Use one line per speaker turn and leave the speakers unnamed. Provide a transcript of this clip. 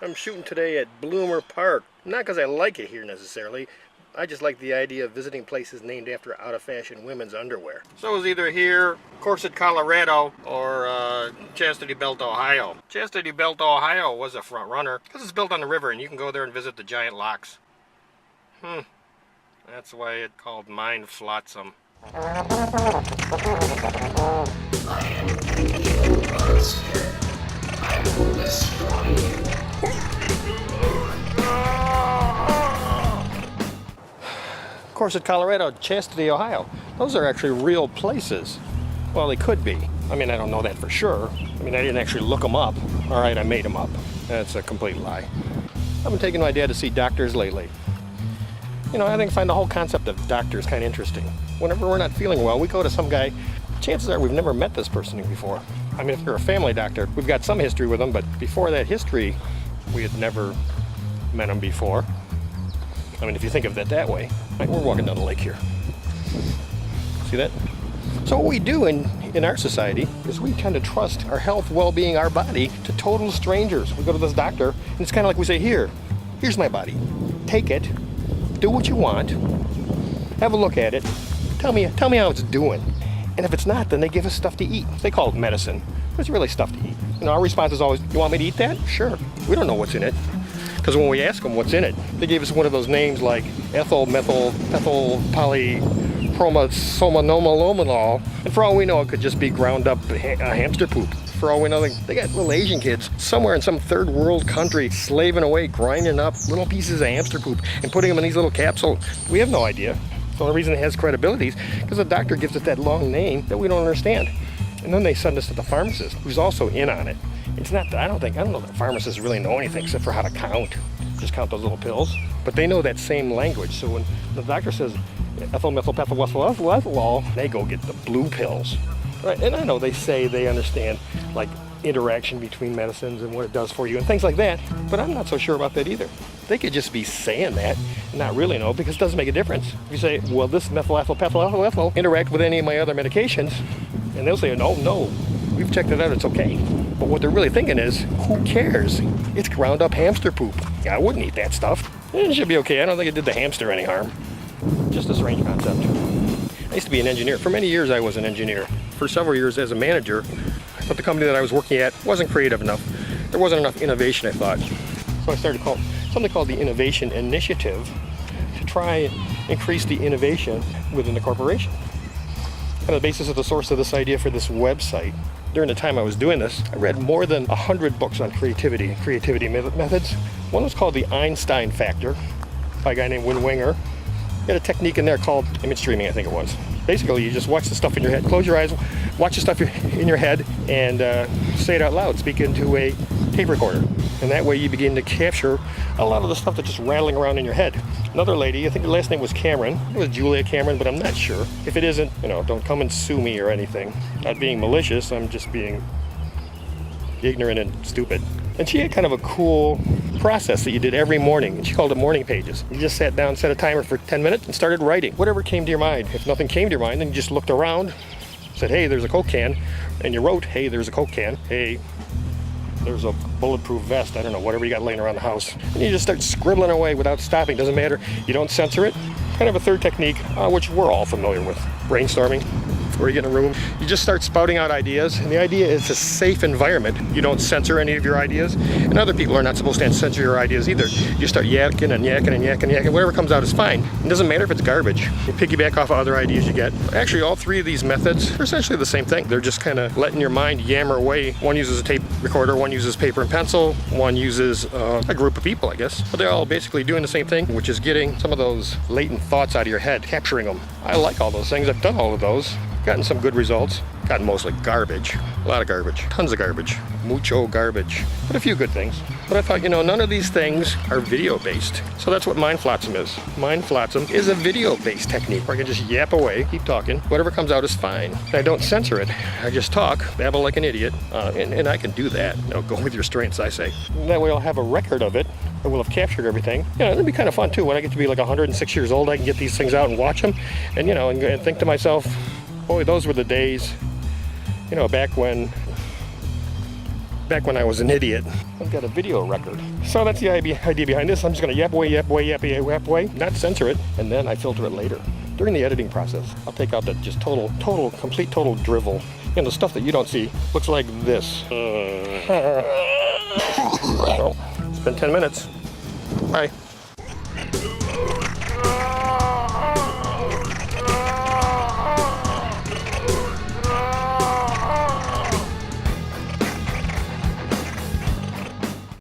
I'm shooting today at Bloomer Park. Not because I like it here necessarily. I just like the idea of visiting places named after out-of-fashion women's underwear. So it's either here, Corset, Colorado, or Chastity Belt, Ohio. Chastity Belt, Ohio was a front runner because it's built on the river and you can go there and visit the giant locks. That's why it's called Mine Flotsam.
I am thinking monster. I will destroy you.
Corset, Colorado, Chastity, Ohio. Those are actually real places. Well, they could be. I mean, I don't know that for sure. I mean, I didn't actually look them up. All right, I made them up. That's a complete lie. I've been taking my dad to see doctors lately. You know, I find the whole concept of doctors kind of interesting. Whenever we're not feeling well, we go to some guy. Chances are we've never met this person before. I mean, if you're a family doctor, we've got some history with them, but before that history, we had never met him before. I mean, if you think of that way. Right, we're walking down the lake here. See that? So what we do in our society is we tend to trust our health, well-being, our body to total strangers. We go to this doctor, and it's kind of like we say, here's my body. Take it, do what you want, have a look at it, tell me how it's doing. And if it's not, then they give us stuff to eat. They call it medicine, but it's really stuff to eat. You know, our response is always, you want me to eat that? Sure. We don't know what's in it. Because when we ask them what's in it, they gave us one of those names like ethyl, methyl, ethyl, poly, chromosomal, and for all we know, it could just be ground up hamster poop. For all we know, they got little Asian kids somewhere in some third world country slaving away, grinding up little pieces of hamster poop and putting them in these little capsules. We have no idea. The only reason it has credibility is because the doctor gives it that long name that we don't understand. And then they send us to the pharmacist, who's also in on it. It's not, I don't know that pharmacists really know anything except for how to count. Just count those little pills. But they know that same language. So when the doctor says ethyl, methyl, ethyl, they go get the blue pills. Right? And I know they say they understand like interaction between medicines and what it does for you and things like that. But I'm not so sure about that either. They could just be saying that and not really know because it doesn't make a difference. If you say, well, this methyl, ethyl, interact with any of my other medications, and they'll say, no, we've checked it out, it's okay. But what they're really thinking is, who cares? It's ground up hamster poop. Yeah, I wouldn't eat that stuff. It should be okay. I don't think it did the hamster any harm. Just a strange concept. I used to be an engineer. For many years, I was an engineer. For several years as a manager, but the company that I was working at wasn't creative enough. There wasn't enough innovation, I thought. So I started something called the Innovation Initiative to try and increase the innovation within the corporation. Kind of the basis of the source of this idea for this website. During the time I was doing this, I read more than 100 books on creativity methods. One was called the Einstein Factor by a guy named Win Winger. He had a technique in there called image streaming, I think it was. Basically, you just watch the stuff in your head, close your eyes, watch the stuff in your head, and say it out loud, speak into a tape recorder. And that way you begin to capture a lot of the stuff that's just rattling around in your head. Another lady, I think her last name was Cameron. It was Julia Cameron, but I'm not sure. If it isn't, don't come and sue me or anything. Not being malicious, I'm just being ignorant and stupid. And she had kind of a cool process that you did every morning, and she called it morning pages. You just sat down, set a timer for 10 minutes, and started writing. Whatever came to your mind. If nothing came to your mind, then you just looked around, said, hey, there's a Coke can, and you wrote, hey, there's a Coke can, hey, there's a bulletproof vest, I don't know, whatever you got laying around the house. And you just start scribbling away without stopping, doesn't matter. You don't censor it. Kind of a third technique, which we're all familiar with, brainstorming. Where you get in a room, you just start spouting out ideas, and the idea is a safe environment. You don't censor any of your ideas, and other people are not supposed to censor your ideas either. You start yakking and yakking and yakking and yakking. Whatever comes out is fine. It doesn't matter if it's garbage. You piggyback off of other ideas you get. Actually, all three of these methods are essentially the same thing. They're just kind of letting your mind yammer away. One uses a tape recorder, one uses paper and pencil, one uses a group of people, I guess. But they're all basically doing the same thing, which is getting some of those latent thoughts out of your head, capturing them. I like all those things. I've done all of those. Gotten some good results. Gotten mostly garbage. A lot of garbage. Tons of garbage. Mucho garbage. But a few good things. But I thought, none of these things are video-based. So that's what Mind Flotsam is. Mind Flotsam is a video-based technique where I can just yap away, keep talking. Whatever comes out is fine. I don't censor it. I just talk, babble like an idiot, and I can do that. Go with your strengths, I say. And that way I'll have a record of it. I will have captured everything. It'll be kind of fun too. When I get to be like 106 years old, I can get these things out and watch them, and and think to myself, boy, those were the days, back when back when I was an idiot. I've got a video record. So that's the idea behind this. I'm just gonna yap away, not censor it, and then I filter it later. During the editing process, I'll take out that just complete drivel. And the stuff that you don't see looks like this. So, it's been 10 minutes. Bye.